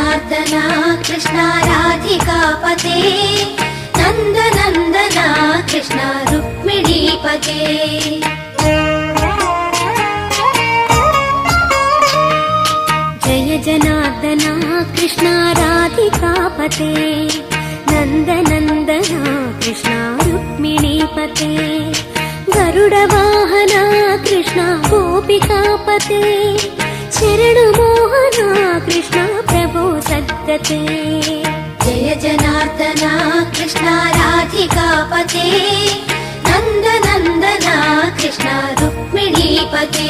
जनार्दना कृष्ण राधिकापते नन्दनन्दना कृष्ण रुक्मिणीपते जय जनार्दना कृष्ण राधिकापते नन्दनन्दना कृष्ण रुक्मिणीपते गरुडवाहना कृष्ण गोपिकापते शरणमोहना कृष्ण प्रभो सद्गते जय जनार्दना कृष्ण राधिकापते नन्दनन्दना कृष्ण रुक्मिणीपते